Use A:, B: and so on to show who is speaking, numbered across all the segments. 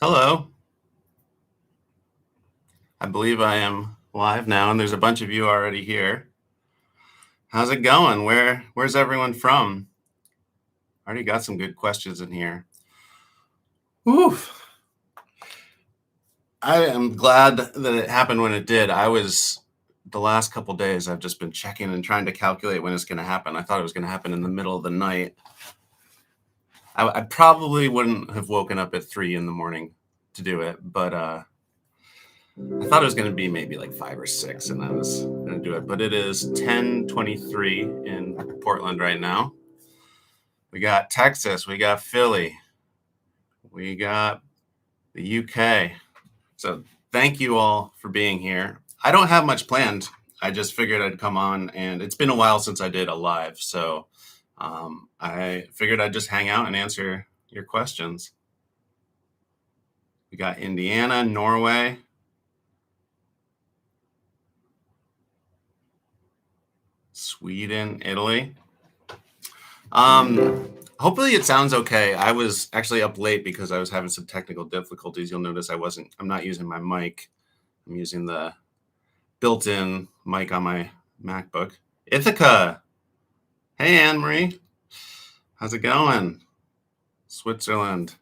A: Hello. I believe I am live now, and there's a bunch of you already here. How's it going? Where's everyone from? Already got some good questions in here. Oof. I am glad that it happened when it did. The last couple days I've just been checking and trying to calculate when it's going to happen. I thought it was going to happen in the middle of the night. I probably wouldn't have woken up at 3 in the morning to do it, but I thought it was going to be maybe like 5 or 6, and I was going to do it. But it is 10:23 in Portland right now. We got Texas, we got Philly, we got the UK. So thank you all for being here. I don't have much planned. I just figured I'd come on, and it's been a while since I did a live, so I figured I'd just hang out and answer your questions. We got Indiana, Norway. Sweden, Italy. Hopefully it sounds okay. I was actually up late because I was having some technical difficulties. You'll notice I'm not using my mic. I'm using the built-in mic on my MacBook. Ithaca. Hey, Anne-Marie. How's it going? Switzerland.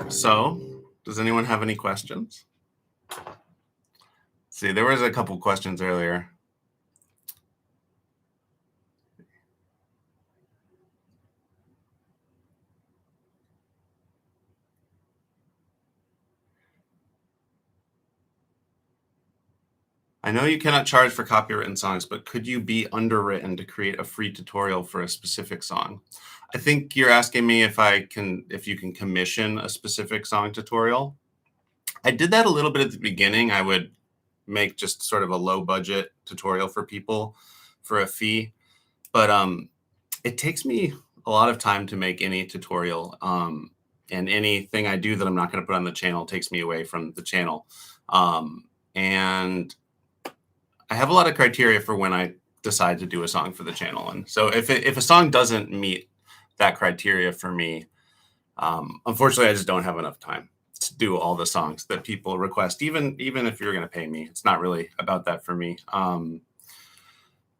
A: So, does anyone have any questions? See, there was a couple questions earlier. I know you cannot charge for copywritten songs, but could you be underwritten to create a free tutorial for a specific song? I think you're asking me if you can commission a specific song tutorial. I did that a little bit at the beginning. I would make just sort of a low budget tutorial for people for a fee, but it takes me a lot of time to make any tutorial, and anything I do that I'm not going to put on the channel takes me away from the channel. And I have a lot of criteria for when I decide to do a song for the channel. And so if a song doesn't meet that criteria for me, unfortunately, I just don't have enough time to do all the songs that people request, even if you're going to pay me. It's not really about that for me.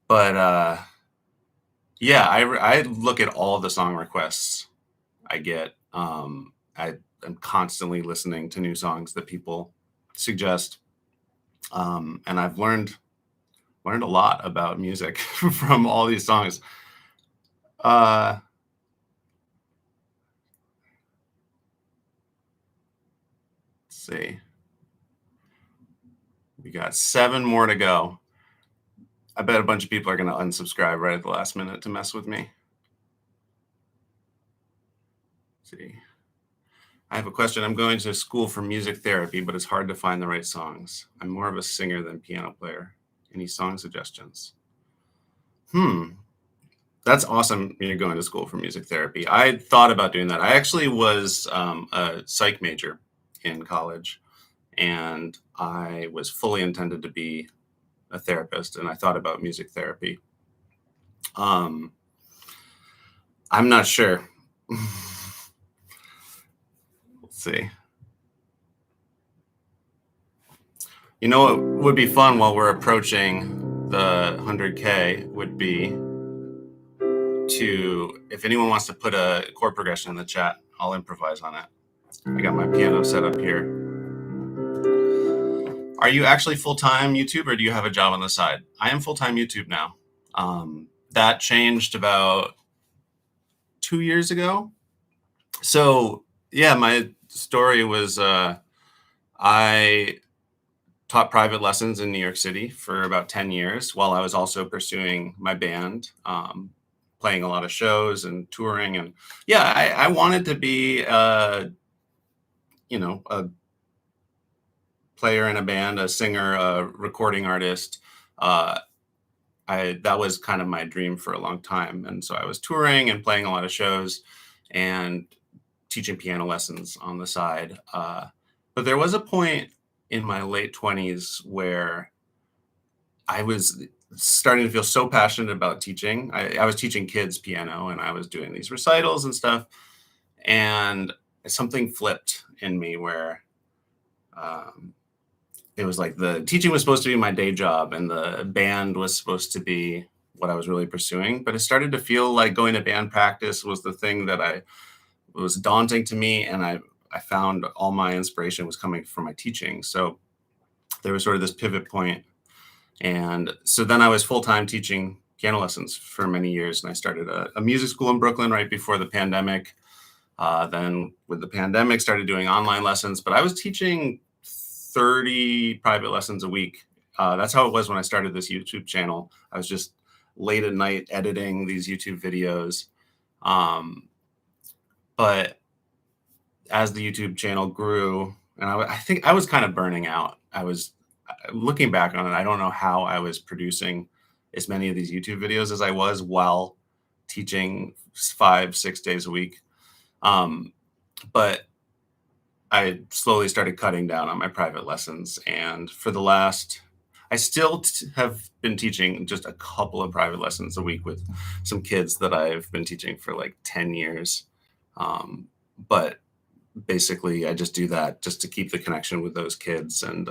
A: But yeah, I look at all the song requests I get. I'm constantly listening to new songs that people suggest. And I've learned a lot about music from all these songs. Let's see. We got 7 more to go. I bet a bunch of people are going to unsubscribe right at the last minute to mess with me. Let's see. I have a question. I'm going to school for music therapy, but it's hard to find the right songs. I'm more of a singer than piano player. Any song suggestions? That's awesome. You're going to school for music therapy. I thought about doing that. I actually was a psych major in college, and I was fully intended to be a therapist, and I thought about music therapy. I'm not sure. Let's see. You know what would be fun while we're approaching the 100K would be if anyone wants to put a chord progression in the chat, I'll improvise on it. I got my piano set up here. Are you actually full-time YouTube, or do you have a job on the side? I am full-time YouTube now. That changed about 2 years ago. So yeah, my story was I taught private lessons in New York City for about 10 years while I was also pursuing my band, playing a lot of shows and touring. And yeah, I wanted to be, a player in a band, a singer, a recording artist. That was kind of my dream for a long time. And so I was touring and playing a lot of shows and teaching piano lessons on the side. But there was a point in my late 20s where I was starting to feel so passionate about teaching. I was teaching kids piano, and I was doing these recitals and stuff. And something flipped in me where it was like the teaching was supposed to be my day job and the band was supposed to be what I was really pursuing. But it started to feel like going to band practice was the thing that I was daunting to me. And I found all my inspiration was coming from my teaching. So there was sort of this pivot point. And so then I was full-time teaching piano lessons for many years. And I started a music school in Brooklyn right before the pandemic. Then with the pandemic, started doing online lessons, but I was teaching 30 private lessons a week. That's how it was when I started this YouTube channel. I was just late at night editing these YouTube videos. But as the YouTube channel grew, and I think I was kind of burning out. I was looking back on it. I don't know how I was producing as many of these YouTube videos as I was while teaching 5-6 days a week. But I slowly started cutting down on my private lessons. And for the last, I still have been teaching just a couple of private lessons a week with some kids that I've been teaching for like 10 years. But basically, I just do that just to keep the connection with those kids. And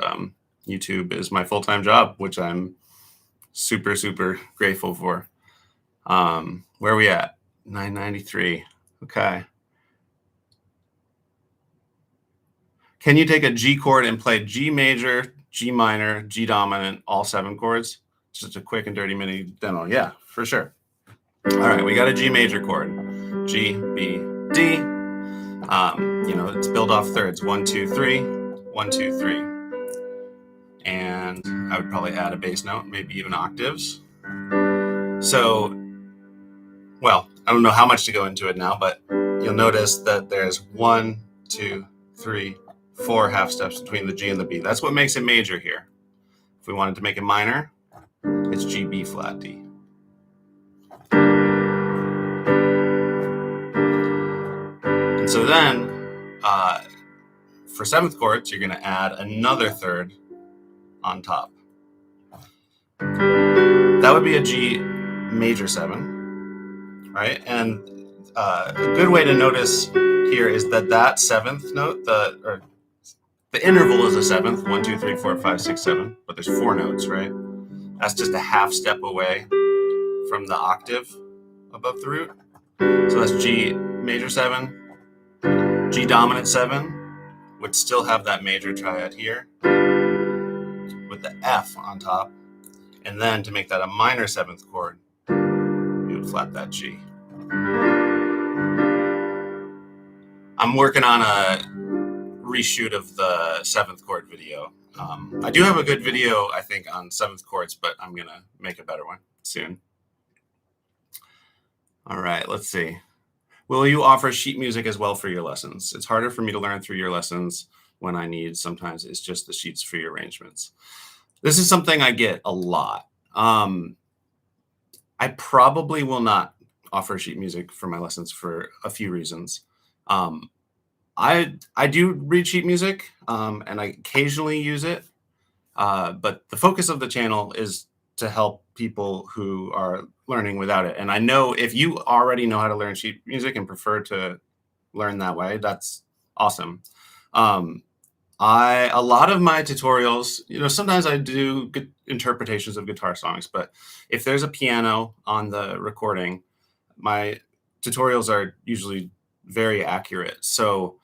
A: YouTube is my full-time job, which I'm super, super grateful for. Where are we at? 993. Okay. Can you take a G chord and play G major, G minor, G dominant, all 7 chords? Just a quick and dirty mini demo. Yeah, for sure. All right, we got a G major chord. G, B, D. It's built off thirds. 1, 2, 3. 1, 2, 3. And I would probably add a bass note, maybe even octaves. So, well, I don't know how much to go into it now, but you'll notice that there's 1, 2, 3, 4 half steps between the G and the B. That's what makes it major here. If we wanted to make it minor, it's G, B flat, D. And so then, for 7th chords, you're going to add another third on top. That would be a G major 7, right? And a good way to notice here is that 7th note, the interval is a 7th, 1, 2, 3, 4, 5, 6, 7, but there's 4 notes, right? That's just a half step away from the octave above the root. So that's G major 7, G dominant 7 would still have that major triad here with the F on top. And then to make that a minor 7th chord, you would flat that G. I'm working on a reshoot of the 7th chord video. I do have a good video, I think, on 7th chords, but I'm going to make a better one soon. All right, let's see. Will you offer sheet music as well for your lessons? It's harder for me to learn through your lessons when I need. Sometimes it's just the sheets for your arrangements. This is something I get a lot. I probably will not offer sheet music for my lessons for a few reasons. I do read sheet music, and I occasionally use it, but the focus of the channel is to help people who are learning without it. And I know if you already know how to learn sheet music and prefer to learn that way, that's awesome. A lot of my tutorials, sometimes I do good interpretations of guitar songs, but if there's a piano on the recording, my tutorials are usually very accurate. So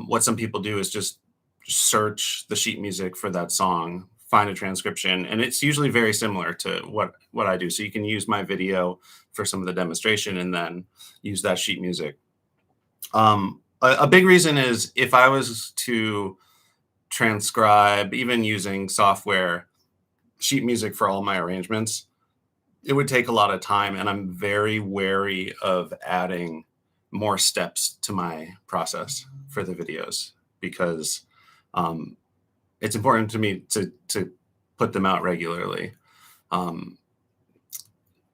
A: what some people do is just search the sheet music for that song, find a transcription, and it's usually very similar to what I do. So you can use my video for some of the demonstration and then use that sheet music. A big reason is if I was to transcribe, even using software, sheet music for all my arrangements, it would take a lot of time, and I'm very wary of adding more steps to my process for the videos because it's important to me to put them out regularly.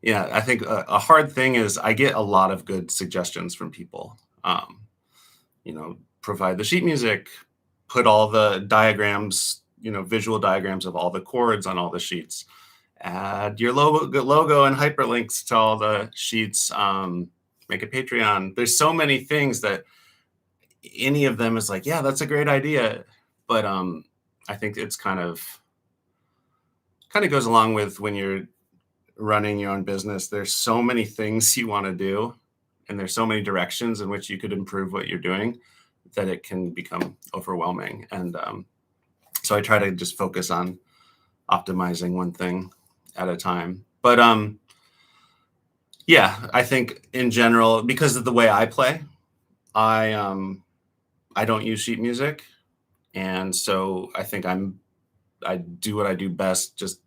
A: Yeah, I think a hard thing is I get a lot of good suggestions from people. Provide the sheet music, put all the diagrams, visual diagrams of all the chords on all the sheets, add your logo and hyperlinks to all the sheets, make a Patreon. There's so many things that any of them is like, yeah, that's a great idea. But I think it's kind of goes along with when you're running your own business. There's so many things you want to do, and there's so many directions in which you could improve what you're doing that it can become overwhelming. And so I try to just focus on optimizing one thing at a time. But yeah, I think in general, because of the way I play, I don't use sheet music, and so I think I do what I do best, just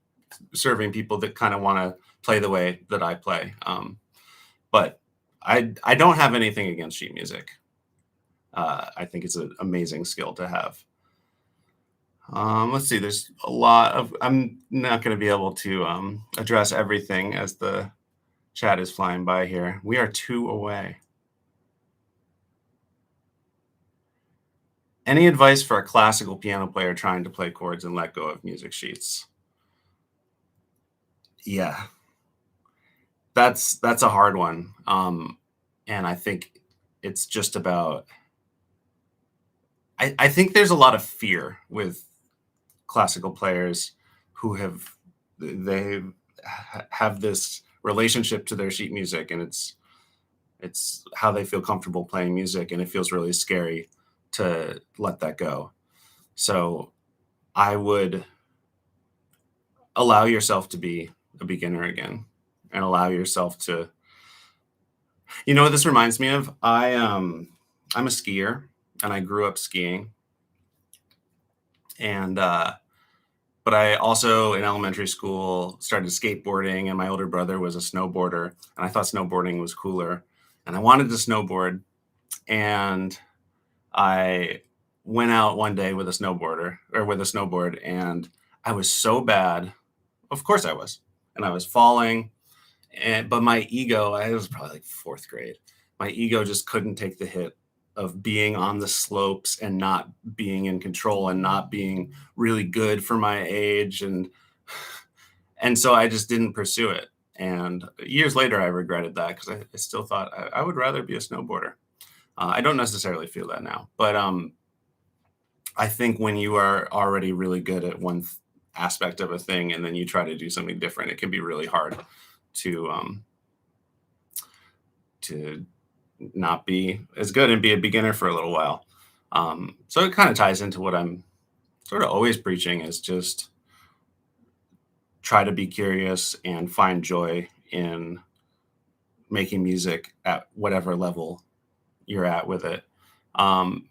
A: serving people that kind of want to play the way that I play. But I don't have anything against sheet music. I think it's an amazing skill to have. Let's see. There's a lot of. I'm not going to be able to address everything as the chat is flying by here. We are 2 away. Any advice for a classical piano player trying to play chords and let go of music sheets? Yeah, that's a hard one. And I think it's just about. I think there's a lot of fear with classical players who they have this relationship to their sheet music, and it's how they feel comfortable playing music, and it feels really scary to let that go. So I would allow yourself to be a beginner again, and allow yourself to, you know what this reminds me of? I'm a skier, and I grew up skiing, and but I also in elementary school started skateboarding, and my older brother was a snowboarder, and I thought snowboarding was cooler, and I wanted to snowboard, and I went out one day with a snowboard, and I was so bad. Of course I was, and I was falling, and but my ego, I was probably like fourth grade. My ego just couldn't take the hit of being on the slopes and not being in control and not being really good for my age, and so I just didn't pursue it. And years later, I regretted that because I still thought I would rather be a snowboarder. I don't necessarily feel that now, but I think when you are already really good at one aspect of a thing and then you try to do something different, it can be really hard to to not be as good and be a beginner for a little while. So it kind of ties into what I'm sort of always preaching is just try to be curious and find joy in making music at whatever level you're at with it. Um,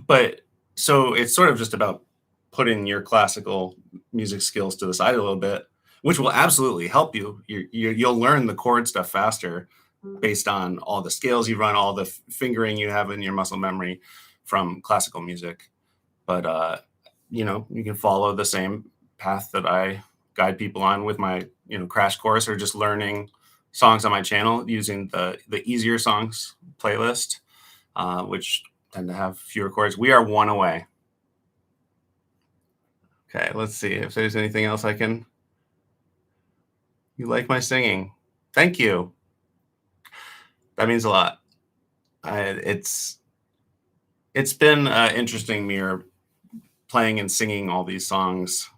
A: but so it's sort of just about putting your classical music skills to the side a little bit, which will absolutely help you. You'll learn the chord stuff faster based on all the scales you run, all the fingering you have in your muscle memory from classical music. But you can follow the same path that I guide people on with my crash course, or just learning songs on my channel using the easier songs playlist, which tend to have fewer chords. We are 1 away. Okay, let's see if there's anything else I can. You like my singing? Thank you. That means a lot. It's been interesting, Mir, playing and singing all these songs.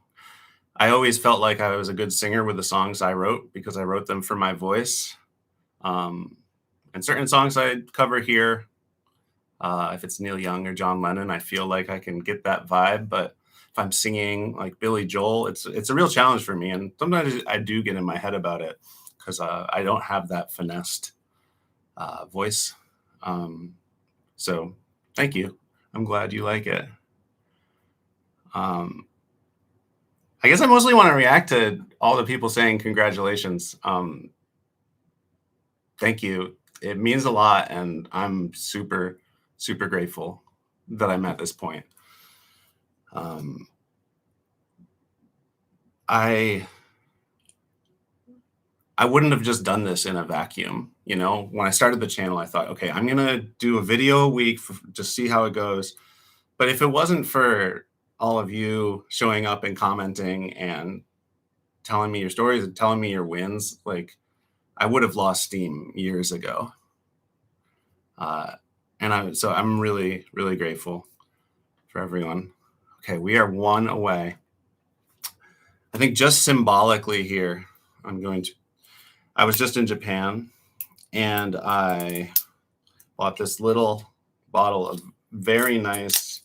A: I always felt like I was a good singer with the songs I wrote because I wrote them for my voice. Um, and certain songs I cover here, if it's Neil Young or John Lennon, I feel like I can get that vibe. But if I'm singing like Billy Joel, it's a real challenge for me. And sometimes I do get in my head about it because I don't have that finessed voice. So thank you. I'm glad you like it. Um, I guess I mostly want to react to all the people saying congratulations. Thank you. It means a lot, and I'm super, super grateful that I'm at this point. I wouldn't have just done this in a vacuum. When I started the channel, I thought, okay, I'm gonna do a video a week just see how it goes. But if it wasn't for all of you showing up and commenting and telling me your stories and telling me your wins, like I would have lost steam years ago. And So I'm really, really grateful for everyone. Okay, we are one away. I think just symbolically here, I was just in Japan and I bought this little bottle of very nice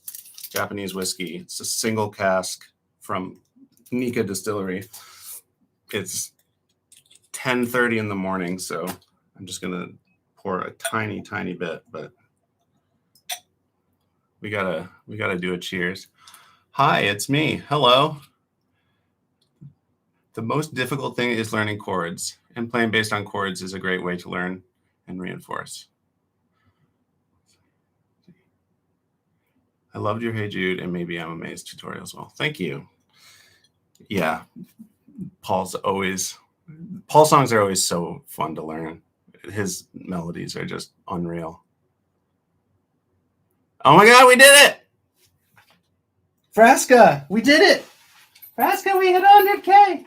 A: Japanese whiskey. It's a single cask from Nika Distillery. It's 10:30 in the morning, so I'm just gonna pour a tiny, tiny bit, but we gotta do a cheers. Hi, it's me. Hello. The most difficult thing is learning chords, and playing based on chords is a great way to learn and reinforce. I loved your Hey Jude and Maybe I'm Amazed tutorial as well. Thank you. Yeah, Paul songs are always so fun to learn. His melodies are just unreal. Oh my God, we did it! Frasca, we did it! Frasca, we hit 100K!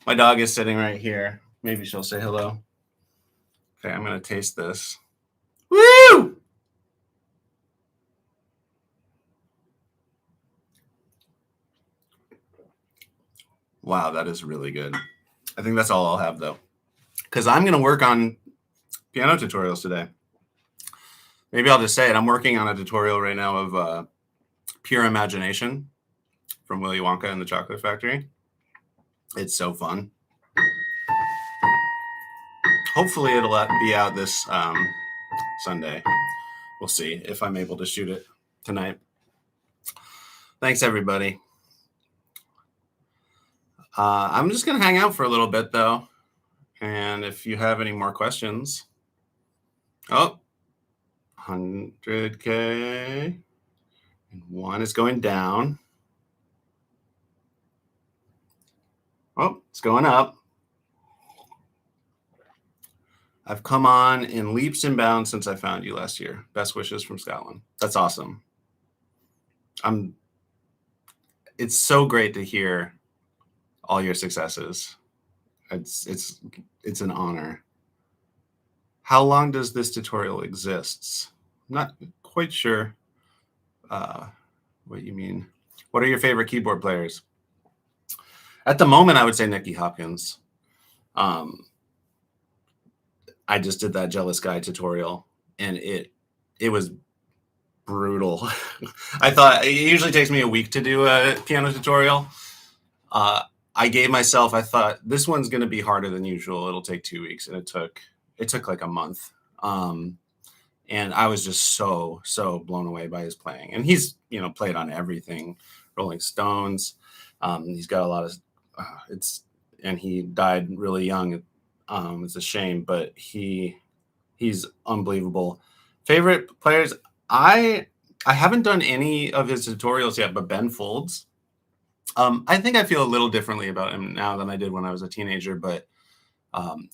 A: My dog is sitting right here. Maybe she'll say hello. Okay, I'm gonna taste this. Woo! Wow, that is really good. I think that's all I'll have though, because I'm gonna work on piano tutorials today. Maybe I'll just say it. I'm working on a tutorial right now of Pure Imagination from Willy Wonka and the Chocolate Factory. It's so fun. Hopefully it'll be out this Sunday. We'll see if I'm able to shoot it tonight. Thanks, everybody. I'm just going to hang out for a little bit, though. And if you have any more questions. Oh, 100K. And one is going down. Oh, it's going up. I've come on in leaps and bounds since I found you last year. Best wishes from Scotland. That's awesome. It's so great to hear all your successes. It's an honor. How long does this tutorial exist? I'm not quite sure what you mean. What are your favorite keyboard players? At the moment, I would say Nicky Hopkins. I just did that Jealous Guy tutorial, and it was brutal. I thought it usually takes me a week to do a piano tutorial. I gave myself, I thought this one's going to be harder than usual. It'll take 2 weeks, and it took like a month. And I was just so blown away by his playing. And he's played on everything, Rolling Stones. He's got a lot of and he died really young. It's a shame, but he's unbelievable. Favorite players, I haven't done any of his tutorials yet, but Ben Folds. I think I feel a little differently about him now than I did when I was a teenager, but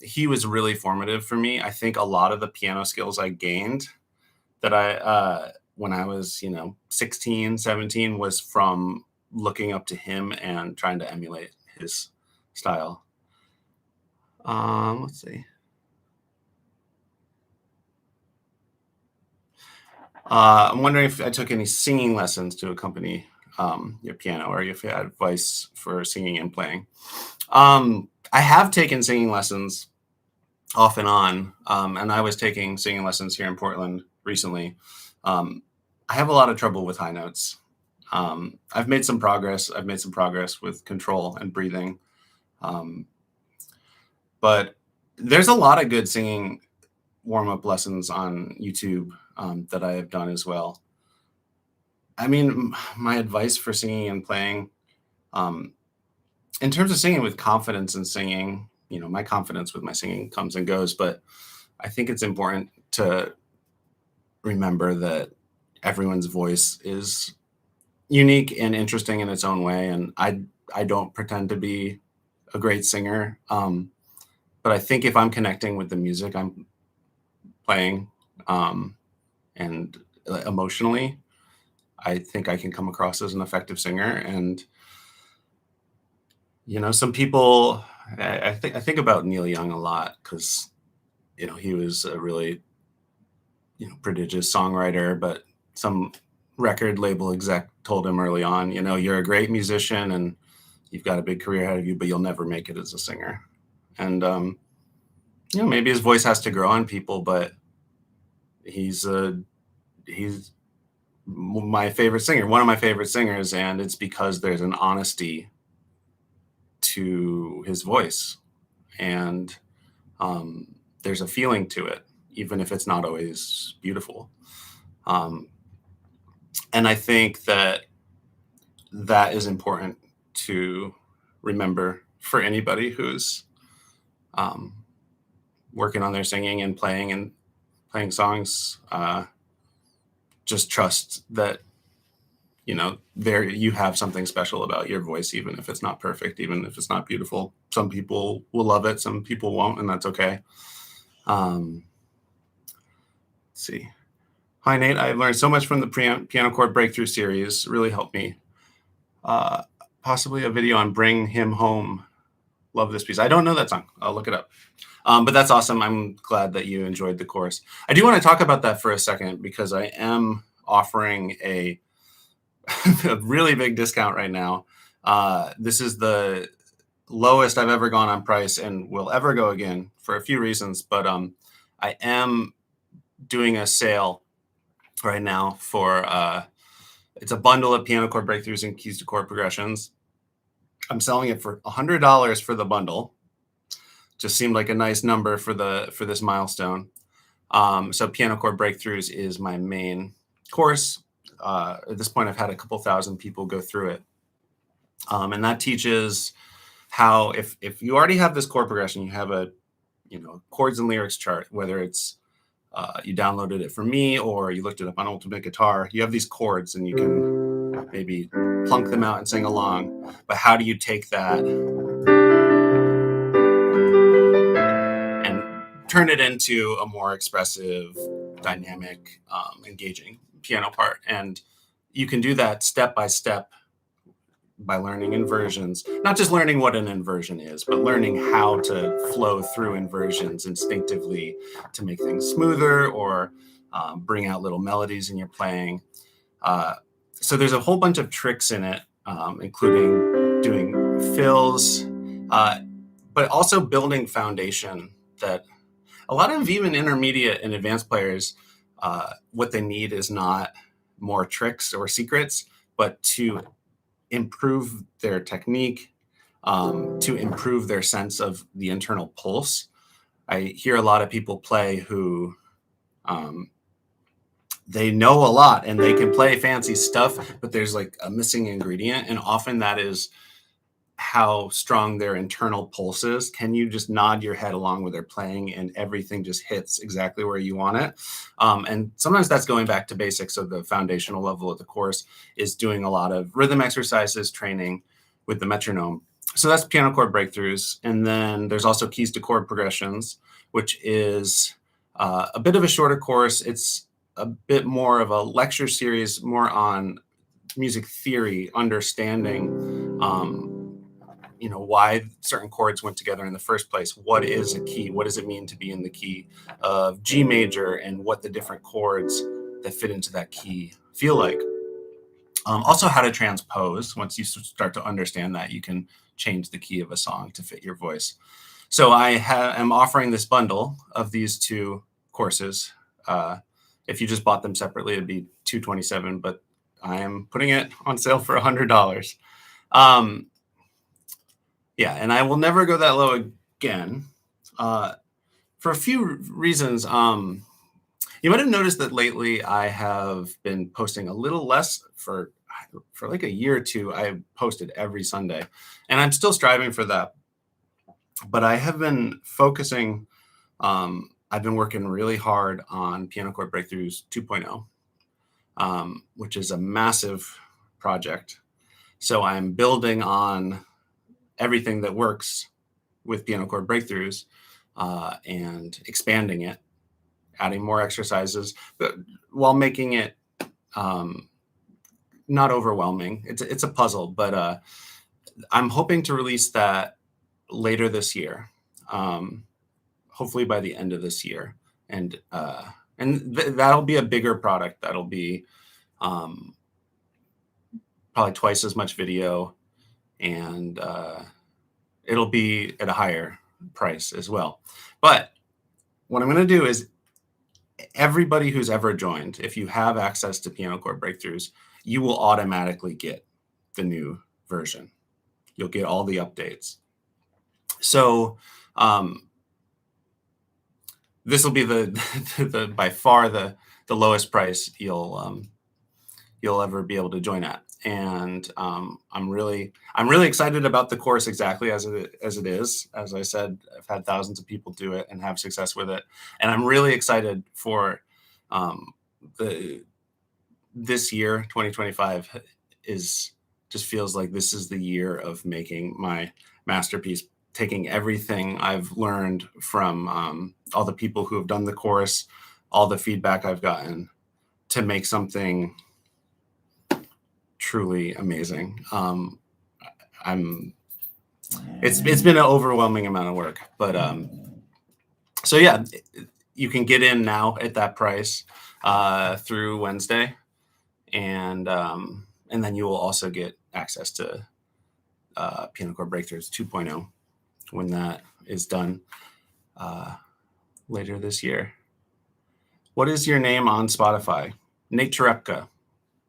A: he was really formative for me. I think a lot of the piano skills I gained that when I was 16, 17 was from looking up to him and trying to emulate his style. Let's see. I'm wondering if I took any singing lessons to accompany your piano, or if you had advice for singing and playing. I have taken singing lessons off and on, and I was taking singing lessons here in Portland recently. I have a lot of trouble with high notes. I've made some progress. I've made some progress with control and breathing. But there's a lot of good singing warm-up lessons on YouTube that I have done as well. I mean, my advice for singing and playing, in terms of singing with confidence and singing, my confidence with my singing comes and goes, but I think it's important to remember that everyone's voice is unique and interesting in its own way. And I don't pretend to be a great singer. But I think if I'm connecting with the music I'm playing, and emotionally, I think I can come across as an effective singer. And some people, I think about Neil Young a lot, because he was a really prodigious songwriter, but some record label exec told him early on, you're a great musician and you've got a big career ahead of you, but you'll never make it as a singer. And maybe his voice has to grow on people, but he's my favorite singer, one of my favorite singers, and it's because there's an honesty to his voice, and there's a feeling to it, even if it's not always beautiful. And I think that is important to remember for anybody who's working on their singing and playing songs. Just trust that there you have something special about your voice, even if it's not perfect, even if it's not beautiful. Some people will love it, some people won't, and that's okay. Let's see. Hi, Nate. I've learned so much from the piano chord breakthrough series. Really helped me. Possibly a video on Bring Him Home. Love this piece. I don't know that song. I'll look it up. But that's awesome. I'm glad that you enjoyed the course. I do want to talk about that for a second because I am offering a really big discount right now. This is the lowest I've ever gone on price and will ever go again for a few reasons. But I am doing a sale right now for it's a bundle of piano chord breakthroughs and keys to chord progressions. I'm selling it for $100 for the bundle. Just seemed like a nice number for this milestone. So piano chord breakthroughs is my main course. At this point, I've had a couple thousand people go through it. And that teaches how, if you already have this chord progression, you have a chords and lyrics chart, whether it's you downloaded it from me or you looked it up on Ultimate Guitar, you have these chords and you can maybe plunk them out and sing along. But how do you take that and turn it into a more expressive, dynamic, engaging piano part? And you can do that step by step by learning inversions, not just learning what an inversion is, but learning how to flow through inversions instinctively to make things smoother or bring out little melodies in your playing. So there's a whole bunch of tricks in it, including doing fills, but also building foundation that a lot of even intermediate and advanced players, what they need is not more tricks or secrets, but to improve their technique, to improve their sense of the internal pulse. I hear a lot of people play who they know a lot and they can play fancy stuff, but there's like a missing ingredient. And often that is how strong their internal pulse is. Can you just nod your head along with their playing and everything just hits exactly where you want it? And sometimes that's going back to basics. So the foundational level of the course is doing a lot of rhythm exercises, training with the metronome. So that's piano chord breakthroughs. And then there's also keys to chord progressions, which is a bit of a shorter course. It's a bit more of a lecture series, more on music theory, understanding why certain chords went together in the first place. What is a key? What does it mean to be in the key of G major, and what the different chords that fit into that key feel like? Also how to transpose. Once you start to understand that, you can change the key of a song to fit your voice. So I am offering this bundle of these two courses. If you just bought them separately, it'd be $227, but I am putting it on sale for $100. Yeah, and I will never go that low again for a few reasons. You might have noticed that lately I have been posting a little less. For like a year or two, I posted every Sunday, and I'm still striving for that. But I have been focusing. I've been working really hard on Piano Chord Breakthroughs 2.0, which is a massive project. So I'm building on everything that works with Piano Chord Breakthroughs and expanding it, adding more exercises, but while making it not overwhelming. It's a puzzle, but I'm hoping to release that later this year, hopefully by the end of this year. And And that'll be a bigger product. That'll be um, probably twice as much video, and it'll be at a higher price as well. But what I'm going to do is everybody who's ever joined, if you have access to piano chord breakthroughs, you will automatically get the new version. You'll get all the updates. So this will be the by far the lowest price you'll ever be able to join at. And I'm really excited about the course exactly as it is. As I said, I've had thousands of people do it and have success with it, and I'm really excited for this year. 2025 just feels like this is the year of making my masterpiece, taking everything I've learned from all the people who have done the course, all the feedback I've gotten, to make something truly amazing. It's been an overwhelming amount of work, but so yeah, you can get in now at that price through Wednesday, and then you will also get access to Piano Chord Breakthroughs 2.0 when that is done later this year. What is your name on Spotify? Nate Terepka.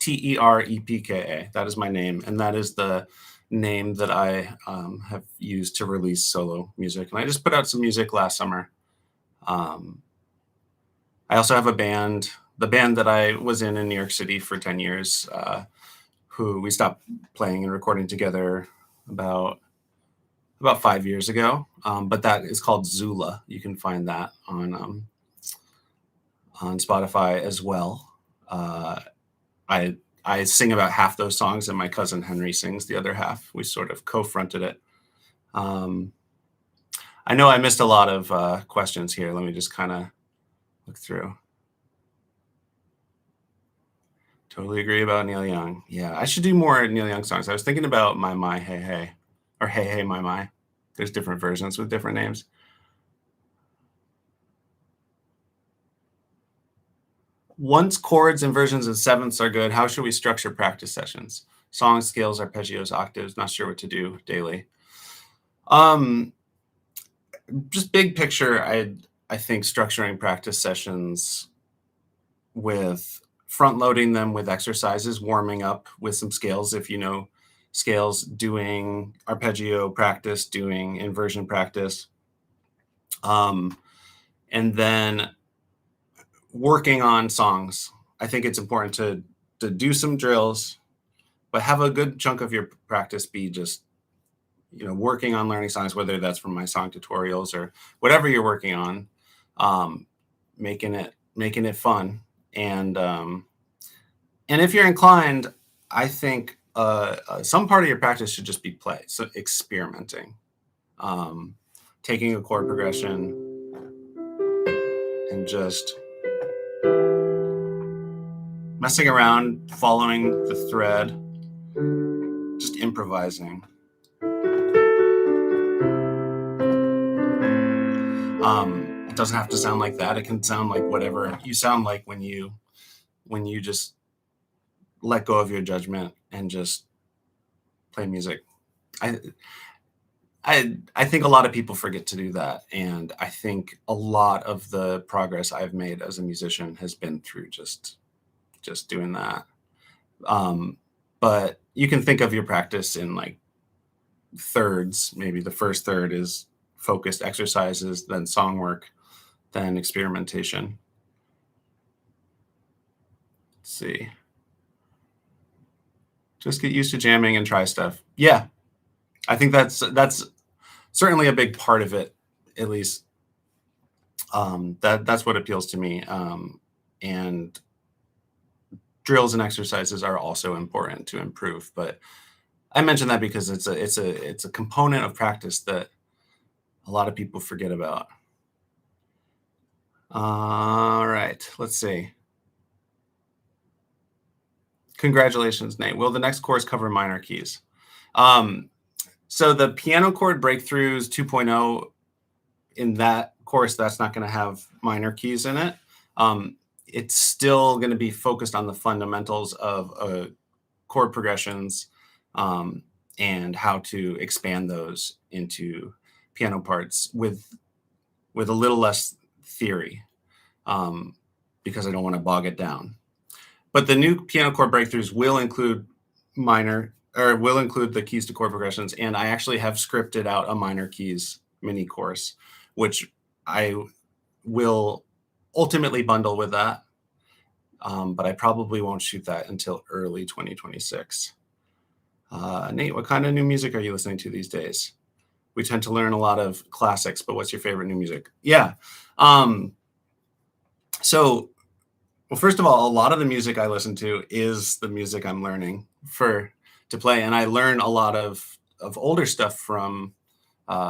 A: Terepka. That is my name, and that is the name that I have used to release solo music. And I just put out some music last summer. I also have a band, the band that I was in New York City for 10 years, who we stopped playing and recording together about 5 years ago. But that is called Zula. You can find that on Spotify as well. I sing about half those songs, and my cousin Henry sings the other half. We sort of co-fronted it. I know I missed a lot of questions here. Let me just kind of look through. Totally agree about Neil Young. Yeah, I should do more Neil Young songs. I was thinking about My, Hey, Hey, or Hey, Hey, My. There's different versions with different names. Once chords and versions and sevenths are good, how should we structure practice sessions? Songs, scales, arpeggios, octaves, not sure what to do daily. Just big picture, I think structuring practice sessions with front loading them with exercises, warming up with some scales, if you know scales, doing arpeggio practice, doing inversion practice, and then working on songs. I think it's important to do some drills, but have a good chunk of your practice be just, working on learning songs, whether that's from my song tutorials or whatever you're working on, making it fun. And if you're inclined, I think some part of your practice should just be play. So experimenting, taking a chord progression and just messing around, following the thread, just improvising. It doesn't have to sound like that. It can sound like whatever you sound like when you just let go of your judgment and just play music. I think a lot of people forget to do that, and I think a lot of the progress I've made as a musician has been through just doing that. But you can think of your practice in like thirds. Maybe the first third is focused exercises, then song work, then experimentation. Let's see. Just get used to jamming and try stuff. Yeah, I think that's certainly a big part of it, at least. That's what appeals to me. And drills and exercises are also important to improve. But I mention that because it's a component of practice that a lot of people forget about. All right, let's see. Congratulations, Nate. Will the next course cover minor keys? So the Piano Chord Breakthroughs 2.0, in that course, that's not going to have minor keys in it. It's still going to be focused on the fundamentals of chord progressions, and how to expand those into piano parts with a little less theory, because I don't want to bog it down. But the new piano chord breakthroughs will include the keys to chord progressions, and I actually have scripted out a minor keys mini course, which I will ultimately bundle with that. But I probably won't shoot that until early 2026. Nate, what kind of new music are you listening to these days? We tend to learn a lot of classics, but what's your favorite new music? Yeah. So, well, first of all, a lot of the music I listen to is the music I'm learning to play, and I learn a lot of older stuff from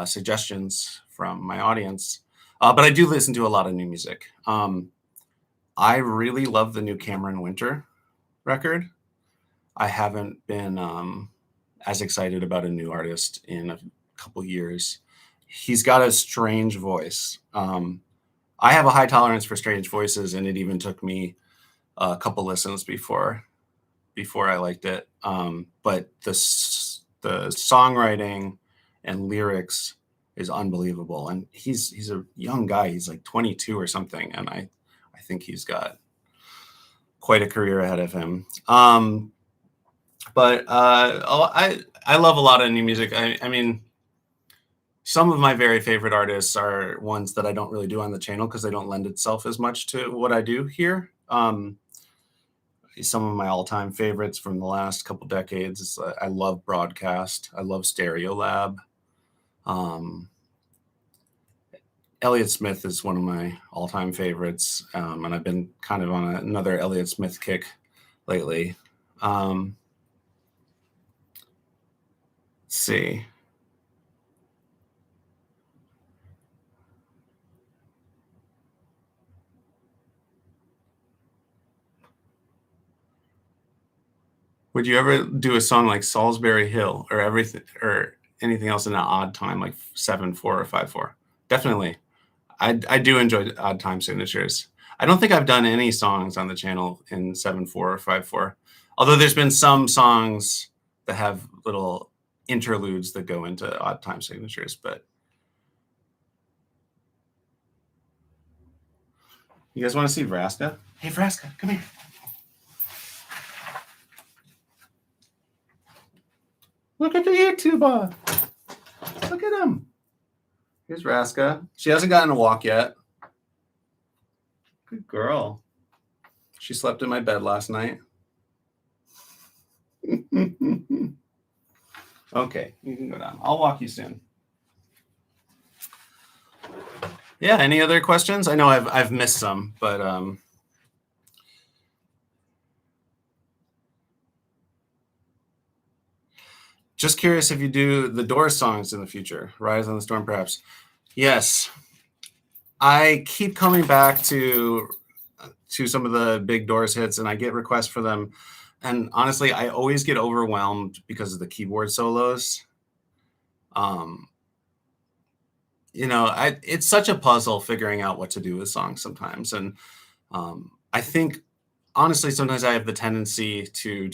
A: suggestions from my audience. But I do listen to a lot of new music. I really love the new Cameron Winter record. I haven't been as excited about a new artist in a couple years. He's got a strange voice. I have a high tolerance for strange voices, and it even took me a couple listens before I liked it. But the songwriting and lyrics is unbelievable, and he's a young guy. He's like 22 or something, and I think he's got quite a career ahead of him. But I love a lot of new music. I mean, some of my very favorite artists are ones that I don't really do on the channel because they don't lend itself as much to what I do here. Some of my all-time favorites from the last couple decades is I love Broadcast. I love Stereolab. Elliott Smith is one of my all-time favorites, and I've been kind of on another Elliott Smith kick lately. Let's see. Would you ever do a song like Salisbury Hill or anything else in an odd time like 7/4 or 5/4? Definitely. I do enjoy odd time signatures. I don't think I've done any songs on the channel in 7/4 or 5/4. Although there's been some songs that have little interludes that go into odd time signatures, but you guys want to see Vraska? Hey Vraska, come here. Look at the YouTuber. Look at him. Here's Vraska. She hasn't gotten a walk yet. Good girl. She slept in my bed last night. Okay, you can go down. I'll walk you soon. Yeah, any other questions? I know I've missed some, but just curious if you do the Doors songs in the future. Rise on the Storm, perhaps. Yes. I keep coming back to some of the big Doors hits, and I get requests for them. And honestly, I always get overwhelmed because of the keyboard solos. It's such a puzzle figuring out what to do with songs sometimes. And I think, honestly, sometimes I have the tendency to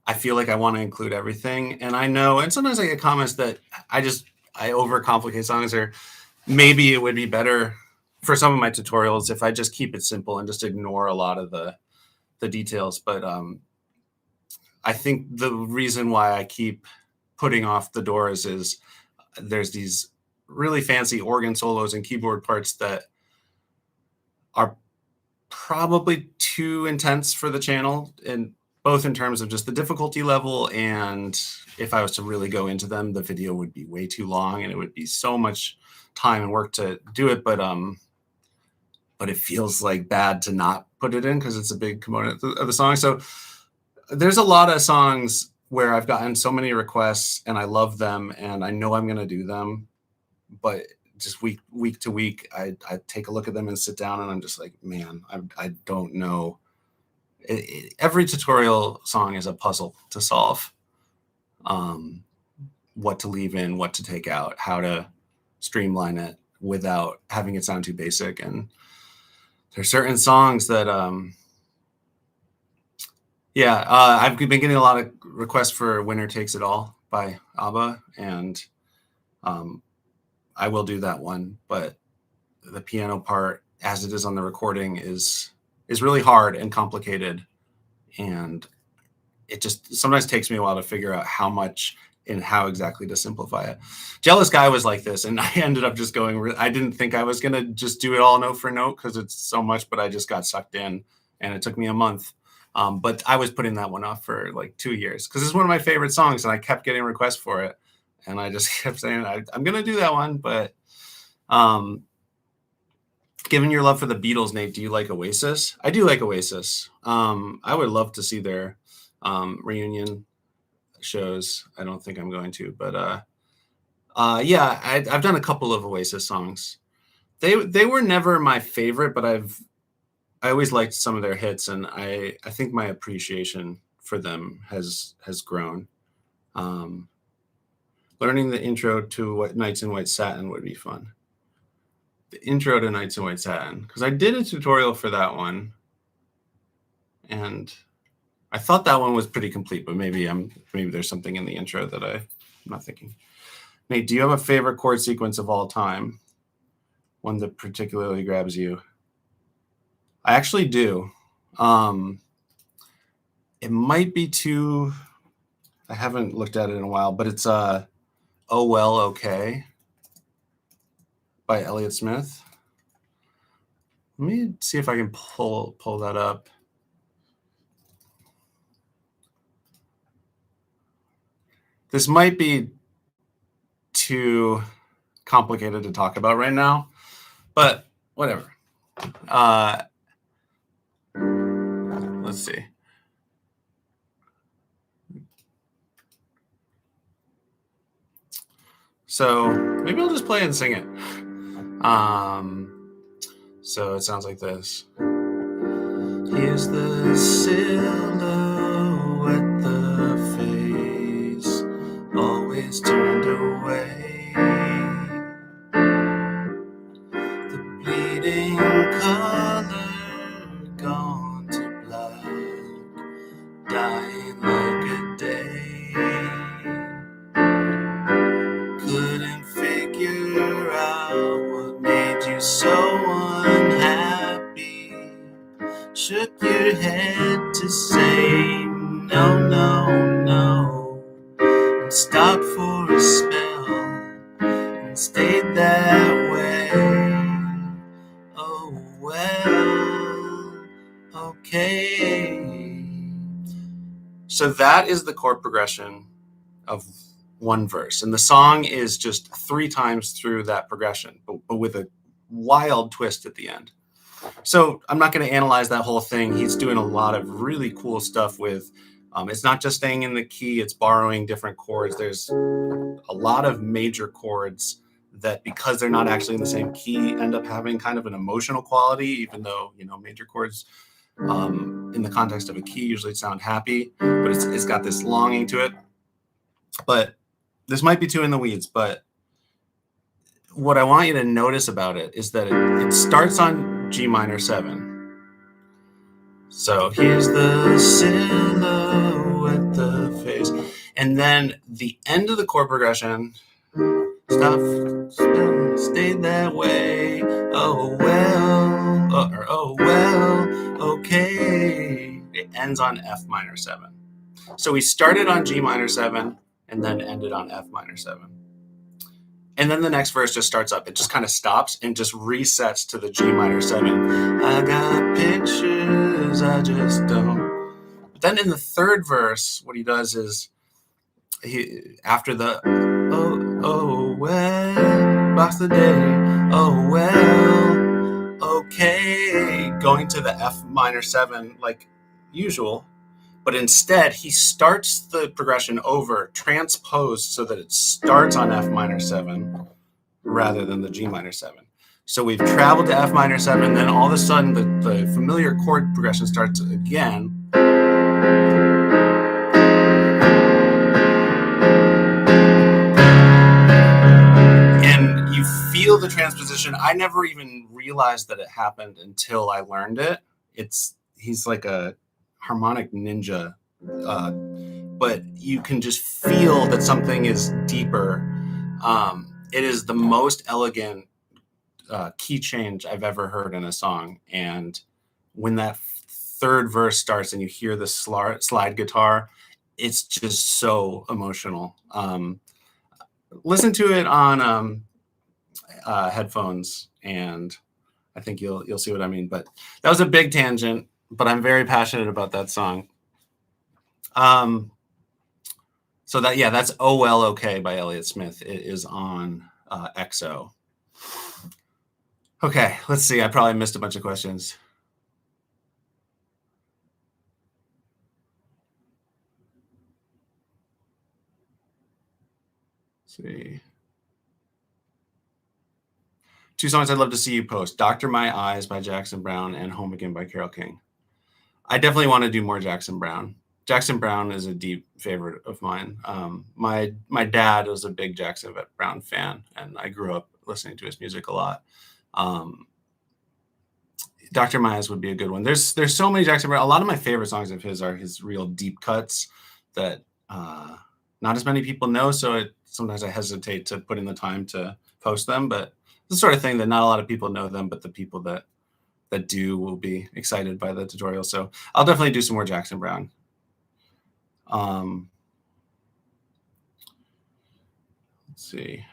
A: I feel like I want to include everything. And I know, and sometimes I get comments that I overcomplicate songs, or maybe it would be better for some of my tutorials if I just keep it simple and just ignore a lot of the details. But I think the reason why I keep putting off the Doors is there's these really fancy organ solos and keyboard parts that are probably too intense for the channel, and both in terms of just the difficulty level, and if I was to really go into them, the video would be way too long and it would be so much time and work to do it. But it feels like bad to not put it in because it's a big component of the song. So there's a lot of songs where I've gotten so many requests and I love them and I know I'm going to do them, but just week to week, I take a look at them and sit down and I'm just like, man, I don't know. Every tutorial song is a puzzle to solve. What to leave in, what to take out, how to streamline it without having it sound too basic. And there's certain songs that, I've been getting a lot of requests for Winner Takes It All by ABBA, and I will do that one, but the piano part, as it is on the recording, is really hard and complicated, and it just sometimes takes me a while to figure out how much and how exactly to simplify it. Jealous Guy was like this, and I ended up just going, I didn't think I was going to just do it all note for note because it's so much, but I just got sucked in, and it took me a month. But I was putting that one off for like 2 years because it's one of my favorite songs, and I kept getting requests for it. And I just kept saying, I'm going to do that one. But given your love for the Beatles, Nate, do you like Oasis? I do like Oasis. I would love to see their reunion shows. I don't think I'm going to, but I've done a couple of Oasis songs. They were never my favorite, but I always liked some of their hits, and I think my appreciation for them has grown. Learning the intro to Nights in White Satin would be fun. The intro to Nights in White Satin, because I did a tutorial for that one, and I thought that one was pretty complete, but maybe there's something in the intro that I'm not thinking. Nate, do you have a favorite chord sequence of all time? One that particularly grabs you? I actually do. It might be too. I haven't looked at it in a while, but it's "Oh Well, Okay" by Elliott Smith. Let me see if I can pull that up. This might be too complicated to talk about right now, but whatever. Let's see. So maybe I'll just play and sing it. So it sounds like this. Here's the silhouette, the face, always turned away. The bleeding color gone to black, dying like a day. Couldn't figure out what made you so unhappy. Shook your head to say no, no, no, and stopped for a spell and stayed that way. Oh well, okay. So that is the chord progression of one verse, and the song is just 3 times through that progression, but with a wild twist at the end. So I'm not going to analyze that whole thing. He's doing a lot of really cool stuff with, it's not just staying in the key, it's borrowing different chords. There's a lot of major chords that, because they're not actually in the same key, end up having kind of an emotional quality, even though, major chords in the context of a key usually sound happy, but it's got this longing to it. But this might be too in the weeds, but what I want you to notice about it is that it starts on G minor 7. So here's the silhouette, the face, and then the end of the chord progression, stop, stayed that way, oh well, or oh well, okay. It ends on F minor 7. So we started on G minor 7 and then ended on F minor 7. And then the next verse just starts up. It just kind of stops and just resets to the G minor 7. I got pictures, I just don't. But then in the third verse, what he does is, after the oh well, box the day, oh well, okay, going to the F minor 7 like usual. But instead, he starts the progression over, transposed so that it starts on F minor 7 rather than the G minor 7. So we've traveled to F minor 7, then all of a sudden the familiar chord progression starts again. And you feel feel the transposition. I never even realized that it happened until I learned it. He's like a harmonic ninja, but you can just feel that something is deeper. It is the most elegant key change I've ever heard in a song. And when that third verse starts and you hear the slide guitar, it's just so emotional. Listen to it on headphones, and I think you'll see what I mean. But that was a big tangent, but I'm very passionate about that song. So that's "Oh Well Okay" by Elliott Smith. It is on EXO. Okay, let's see. I probably missed a bunch of questions. Let's see. 2 songs I'd love to see you post: "Doctor My Eyes" by Jackson Browne and "Home Again" by Carole King. I definitely want to do more Jackson Browne. Jackson Browne is a deep favorite of mine. My dad was a big Jackson Browne fan, and I grew up listening to his music a lot. Dr. My Eyes would be a good one. There's so many Jackson Browne. A lot of my favorite songs of his are his real deep cuts that not as many people know. So sometimes I hesitate to put in the time to post them. But the sort of thing that not a lot of people know them, but the people that do will be excited by the tutorial. So I'll definitely do some more Jackson Browne. Let's see.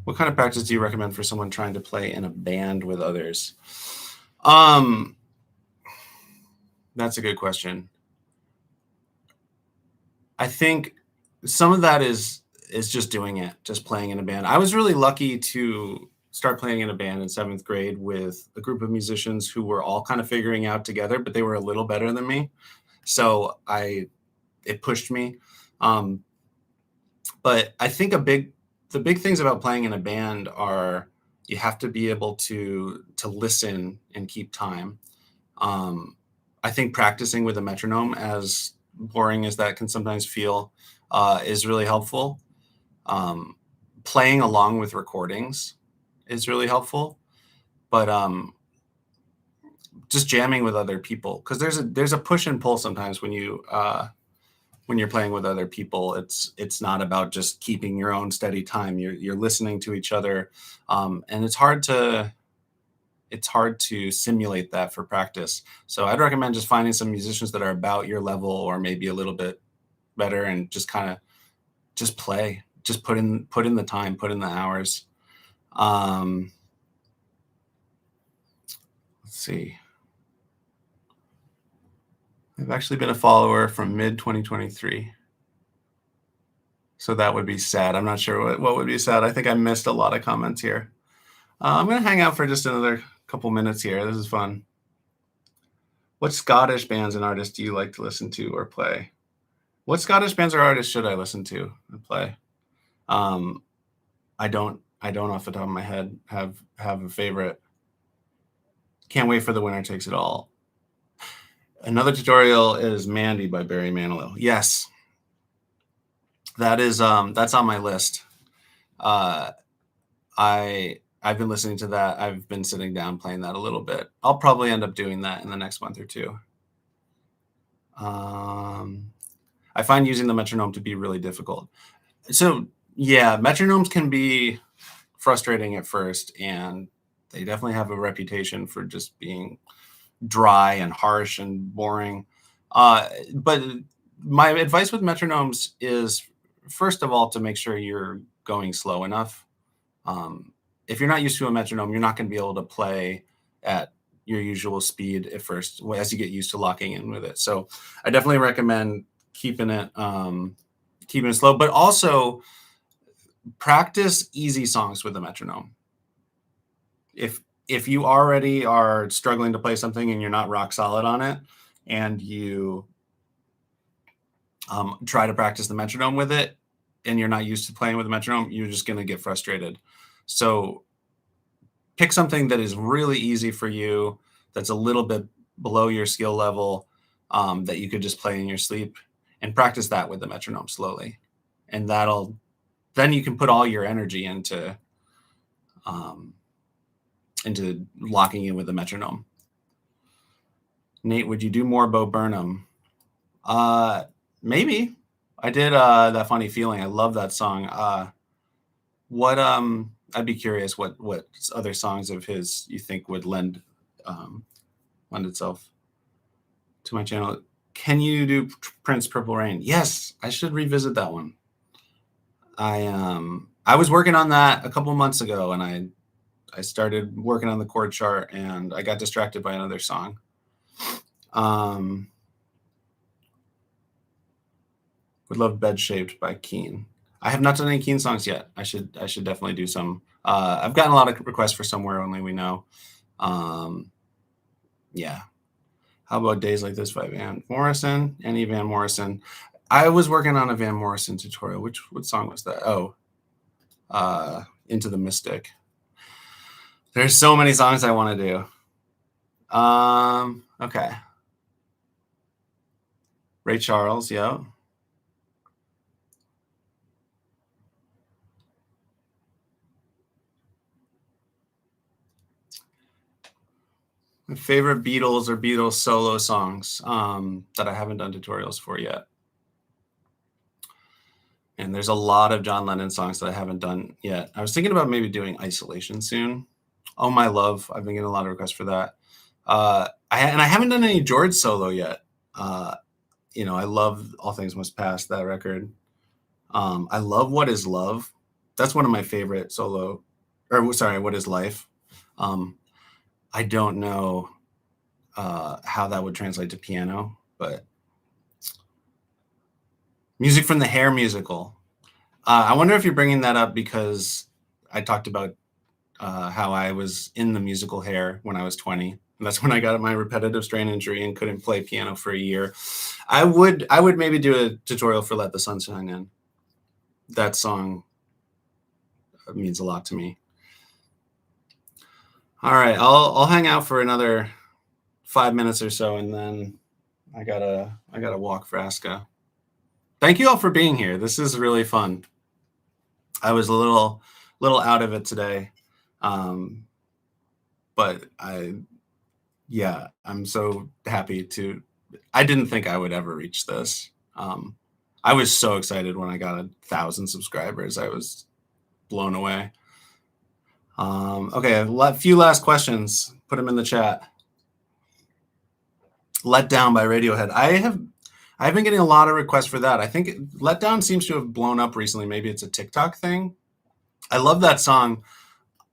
A: What kind of practice do you recommend for someone trying to play in a band with others? That's a good question. I think some of that is just doing it, just playing in a band. I was really lucky to start playing in a band in 7th grade with a group of musicians who were all kind of figuring out together, but they were a little better than me. So it pushed me. But I think the big things about playing in a band are you have to be able to listen and keep time. I think practicing with a metronome, as boring as that can sometimes feel, is really helpful. Playing along with recordings is really helpful, but just jamming with other people, because there's a push and pull sometimes when you're playing with other people. It's not about just keeping your own steady time. You're listening to each other, and it's hard to simulate that for practice. So I'd recommend just finding some musicians that are about your level or maybe a little bit better, and just kind of just play, just put in the time, put in the hours. Let's see. I've actually been a follower from mid 2023. So that would be sad. I'm not sure what would be sad. I think I missed a lot of comments here. I'm going to hang out for just another couple minutes here. This is fun. What Scottish bands and artists do you like to listen to or play? What Scottish bands or artists should I listen to and play? I don't off the top of my head have a favorite. Can't wait for The Winner Takes It All. Another tutorial is Mandy by Barry Manilow. Yes, that is that's on my list. I've been listening to that. I've been sitting down playing that a little bit. I'll probably end up doing that in the next month or two. I find using the metronome to be really difficult. So yeah, metronomes can be frustrating at first, and they definitely have a reputation for just being dry and harsh and boring. But my advice with metronomes is, first of all, to make sure you're going slow enough. If you're not used to a metronome, you're not going to be able to play at your usual speed at first as you get used to locking in with it. So I definitely recommend keeping it slow, but also practice easy songs with the metronome. If you already are struggling to play something and you're not rock solid on it, and you try to practice the metronome with it, and you're not used to playing with the metronome, you're just going to get frustrated. So pick something that is really easy for you, that's a little bit below your skill level, that you could just play in your sleep, and practice that with the metronome slowly. And that'll then you can put all your energy into locking in with the metronome. Nate, would you do more Bo Burnham? Maybe. I did That Funny Feeling. I love that song. I'd be curious what other songs of his you think would lend itself to my channel. Can you do Prince Purple Rain? Yes, I should revisit that one. I was working on that a couple months ago, and I started working on the chord chart, and I got distracted by another song. Would love Bed Shaped by Keen. I have not done any Keen songs yet. I should definitely do some. I've gotten a lot of requests for Somewhere Only We Know. Yeah. How about Days Like This by Van Morrison? Any Van Morrison? I was working on a Van Morrison tutorial. What song was that? Oh, Into the Mystic. There's so many songs I want to do. Okay. Ray Charles, yeah. My favorite Beatles or Beatles solo songs that I haven't done tutorials for yet. And there's a lot of John Lennon songs that I haven't done yet. I was thinking about maybe doing Isolation soon. Oh My Love, I've been getting a lot of requests for that. I haven't done any George solo yet. I love All Things Must Pass, that record. I love What Is Love. That's one of my favorite solo, What Is Life. I don't know how that would translate to piano, but Music from the Hair musical. I wonder if you're bringing that up because I talked about how I was in the musical Hair when I was 20. And that's when I got my repetitive strain injury and couldn't play piano for a year. I would maybe do a tutorial for Let the Sun Shine In. That song means a lot to me. All right, I'll hang out for another 5 minutes or so, and then I gotta walk Frasca. Thank you all for being here. This is really fun. I was a little out of it today, but I'm so happy to. I didn't think I would ever reach this. I was so excited when I got 1,000 subscribers. I was blown away. Okay, a few last questions. Put them in the chat. Let Down by Radiohead. I've been getting a lot of requests for that. I think Let Down seems to have blown up recently. Maybe it's a TikTok thing. I love that song.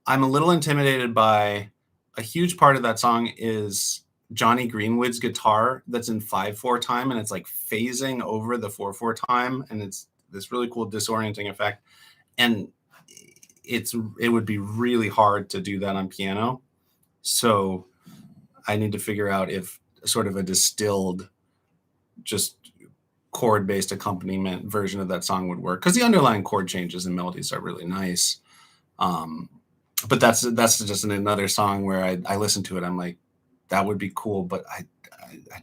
A: I'm a little intimidated by a huge part of that song is Johnny Greenwood's guitar that's in 5/4 time, and it's like phasing over the 4/4 time, and it's this really cool disorienting effect. And it would be really hard to do that on piano. So I need to figure out if sort of a distilled, just chord-based accompaniment version of that song would work, because the underlying chord changes and melodies are really nice. But that's just another song where I listen to it, I'm like, that would be cool, but I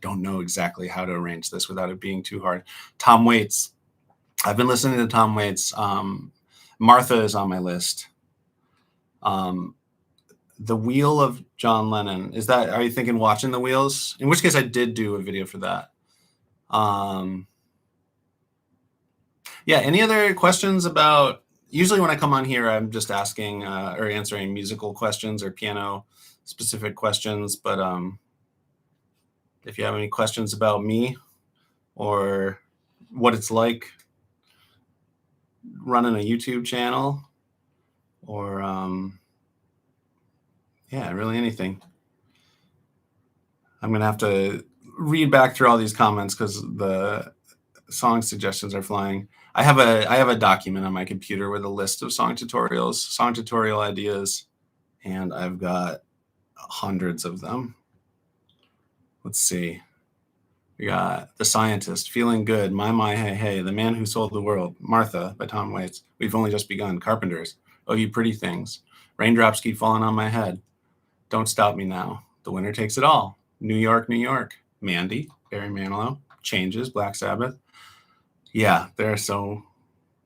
A: don't know exactly how to arrange this without it being too hard. Tom Waits. I've been listening to Tom Waits. Martha is on my list. The Wheel of John Lennon. Are you thinking Watching the Wheels? In which case I did do a video for that. Yeah, any other questions about, usually when I come on here, I'm just asking or answering musical questions or piano specific questions. But if you have any questions about me or what it's like running a YouTube channel or really anything. I'm gonna have to read back through all these comments because the song suggestions are flying. I have a document on my computer with a list of song tutorial ideas, and I've got hundreds of them. Let's see. We got The Scientist, Feeling Good, My, Hey, Hey, The Man Who Sold the World, Martha by Tom Waits, We've Only Just Begun, Carpenters, Oh You Pretty Things, Raindrops Keep Falling on My Head, Don't Stop Me Now, The Winner Takes It All, New York, New York, Mandy, Barry Manilow, Changes, Black Sabbath. Yeah, there are so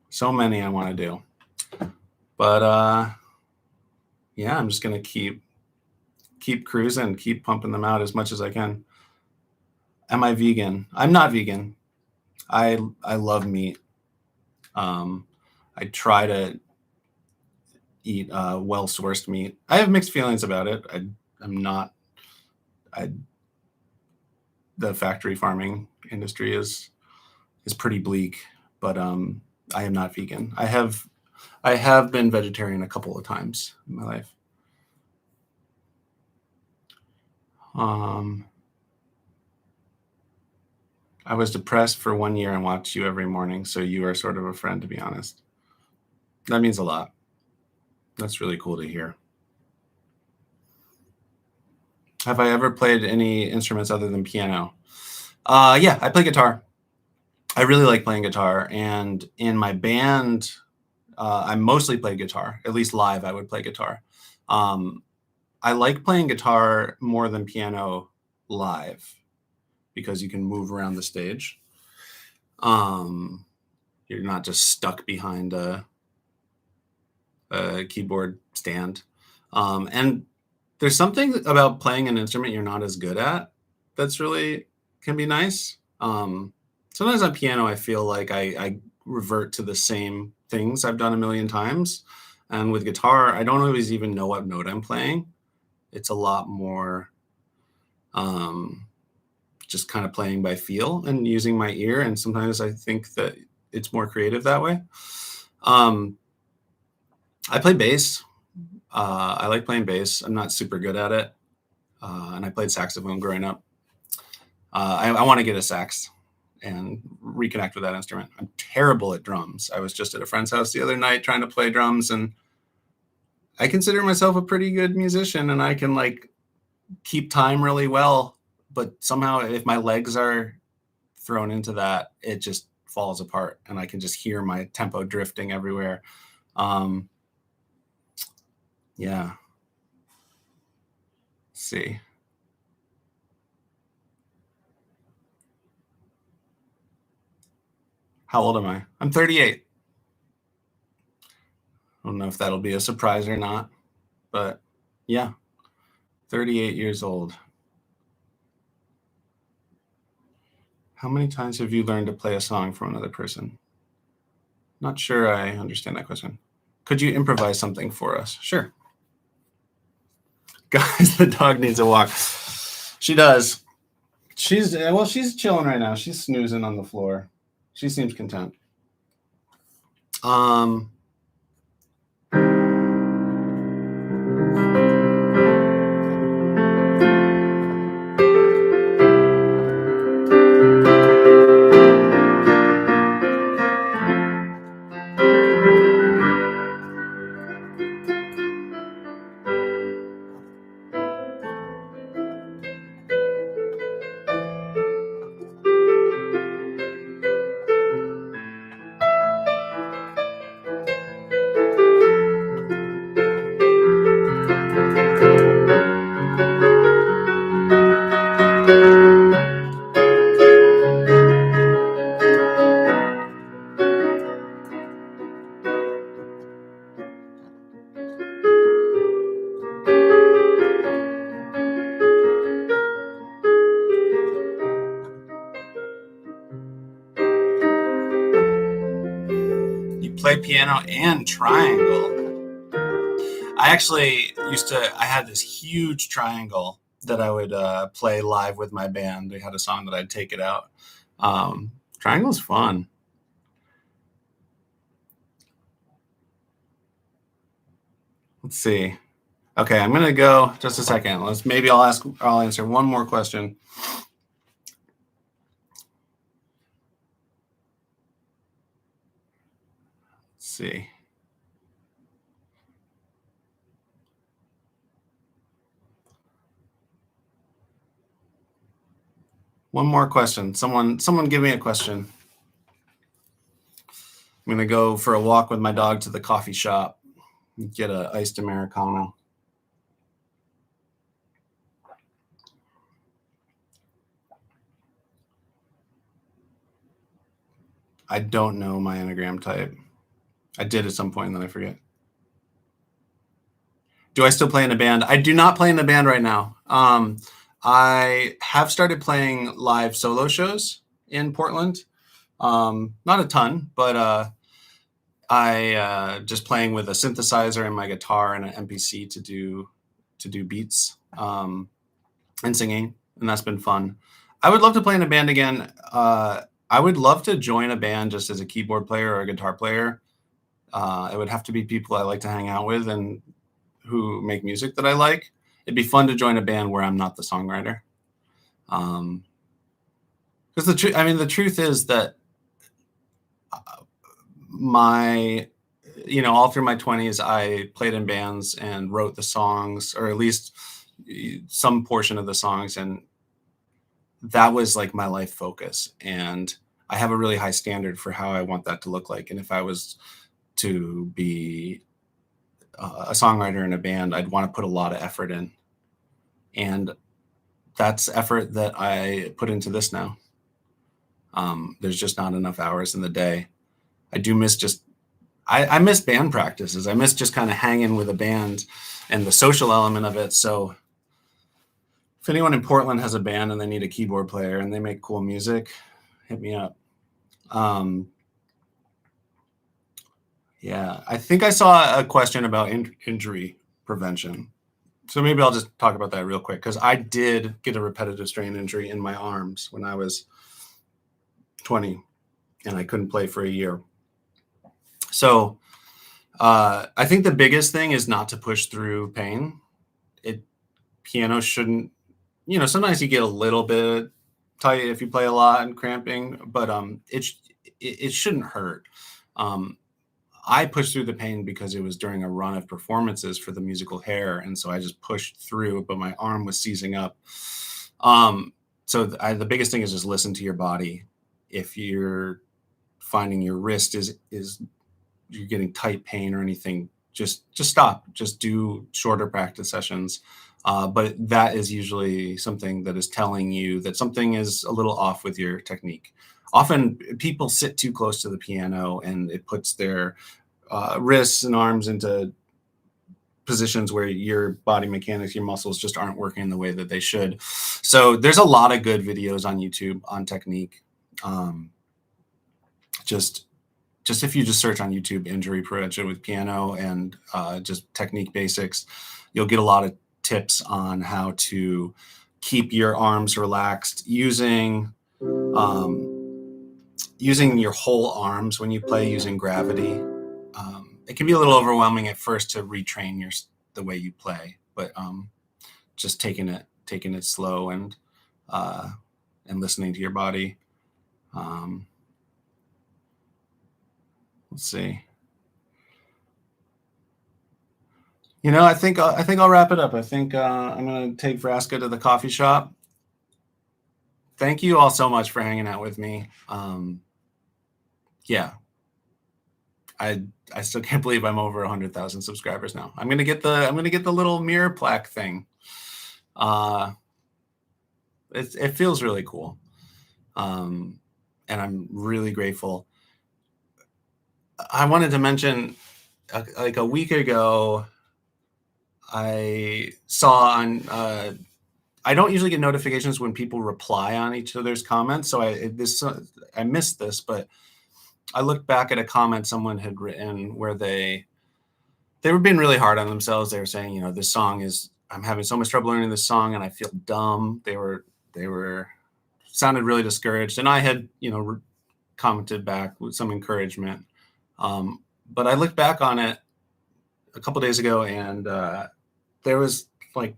A: So many I want to do. But yeah, I'm just gonna keep cruising, keep pumping them out as much as I can. Am I vegan? I'm not vegan. I love meat. Um, I try to eat well sourced meat. I have mixed feelings about it. I'm not. I the factory farming industry is pretty bleak, but I am not vegan. I have been vegetarian a couple of times in my life. Um, I was depressed for 1 year and watched you every morning, so you are sort of a friend, to be honest. That means a lot. That's really cool to hear. Have I ever played any instruments other than piano? Yeah, I play guitar. I really like playing guitar, and in my band, I mostly play guitar. At least live, I would play guitar. Um, I like playing guitar more than piano live because you can move around the stage. Um, you're not just stuck behind a keyboard stand. And there's something about playing an instrument you're not as good at that's really can be nice. Sometimes on piano, I feel like I revert to the same things I've done a million times. And with guitar, I don't always even know what note I'm playing. It's a lot more um, just kind of playing by feel and using my ear. And sometimes I think that it's more creative that way. Um, I play bass. I like playing bass. I'm not super good at it. And I played saxophone growing up. I want to get a sax and reconnect with that instrument. I'm terrible at drums. I was just at a friend's house the other night trying to play drums, and I consider myself a pretty good musician, and I can like keep time really well. But somehow, if my legs are thrown into that, it just falls apart, and I can just hear my tempo drifting everywhere. Um, yeah. Let's see. How old am I? I'm 38. I don't know if that'll be a surprise or not, but yeah, 38 years old. How many times have you learned to play a song from another person? Not sure I understand that question. Could you improvise something for us? Sure. Guys, the dog needs a walk. She does. She's chilling right now. She's snoozing on the floor. She seems content. Um, you play piano and triangle. I actually I had this huge triangle that I would play live with my band. They had a song that I'd take it out. Triangle's fun. Let's see. Okay, I'm gonna go just a second. I'll answer one more question. Let's see. One more question. Someone give me a question. I'm gonna go for a walk with my dog to the coffee shop, get a iced Americano. I don't know my Enneagram type. I did at some point, and then I forget. Do I still play in a band? I do not play in a band right now. I have started playing live solo shows in Portland. Not a ton, but I just playing with a synthesizer and my guitar and an MPC to do beats and singing, and that's been fun. I would love to play in a band again. I would love to join a band just as a keyboard player or a guitar player. It would have to be people I like to hang out with and who make music that I like. It'd be fun to join a band where I'm not the songwriter. Because the truth is that all through my 20s, I played in bands and wrote the songs, or at least some portion of the songs, and that was like my life focus. And I have a really high standard for how I want that to look like. And if I was to be a songwriter in a band, I'd want to put a lot of effort in. And that's effort that I put into this now. There's just not enough hours in the day. I do miss I miss band practices. I miss just kind of hanging with a band and the social element of it. So if anyone in Portland has a band and they need a keyboard player and they make cool music, hit me up. Yeah, I think I saw a question about injury prevention. So maybe I'll just talk about that real quick, because I did get a repetitive strain injury in my arms when I was 20 and I couldn't play for a year. So I think the biggest thing is not to push through pain. Piano shouldn't, sometimes you get a little bit tight if you play a lot and cramping, but it shouldn't hurt. I pushed through the pain because it was during a run of performances for the musical Hair, and so I just pushed through, but my arm was seizing up. So the biggest thing is just listen to your body. If you're finding your wrist is you're getting tight pain or anything, just stop. Just do shorter practice sessions. But that is usually something that is telling you that something is a little off with your technique. Often people sit too close to the piano and it puts their wrists and arms into positions where your body mechanics, your muscles just aren't working the way that they should. So there's a lot of good videos on YouTube on technique. Just if you just search on YouTube injury prevention with piano and just technique basics, you'll get a lot of tips on how to keep your arms relaxed using your whole arms when you play, using gravity. It can be a little overwhelming at first to retrain the way you play, but just taking it slow and listening to your body. Let's see. I think I'll wrap it up. I think I'm going to take Vraska to the coffee shop. Thank you all so much for hanging out with me. Yeah, I still can't believe I'm over 100,000 subscribers now. I'm gonna get the little mirror plaque thing. It feels really cool, and I'm really grateful. I wanted to mention, like a week ago, I saw on. I don't usually get notifications when people reply on each other's comments, so I missed this, but I looked back at a comment someone had written where they were being really hard on themselves. They were saying, this song I'm having so much trouble learning this song and I feel dumb. They were sounded really discouraged. And I had, commented back with some encouragement. But I looked back on it a couple days ago and there was like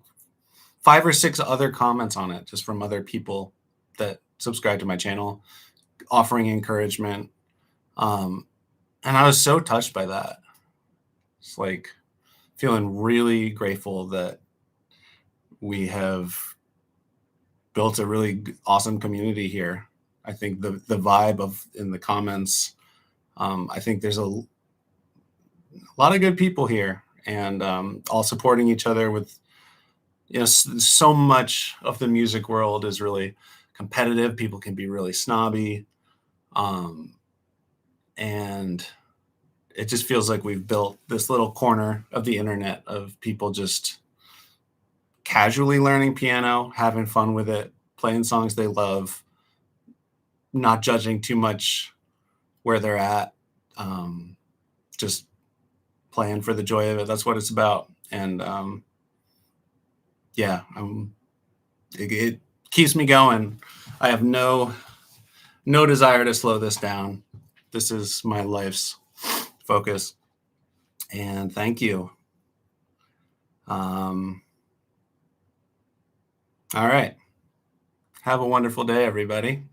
A: 5 or 6 other comments on it just from other people that subscribe to my channel offering encouragement. And I was so touched by that. It's like feeling really grateful that we have built a really awesome community here. I think the vibe in the comments, I think there's a lot of good people here and all supporting each other with, so much of the music world is really competitive. People can be really snobby. And it just feels like we've built this little corner of the internet of people just casually learning piano, having fun with it, playing songs they love, not judging too much where they're at, just playing for the joy of it. That's what it's about. And yeah, it keeps me going. I have no desire to slow this down. This is my life's focus. And thank you. All right. Have a wonderful day, everybody.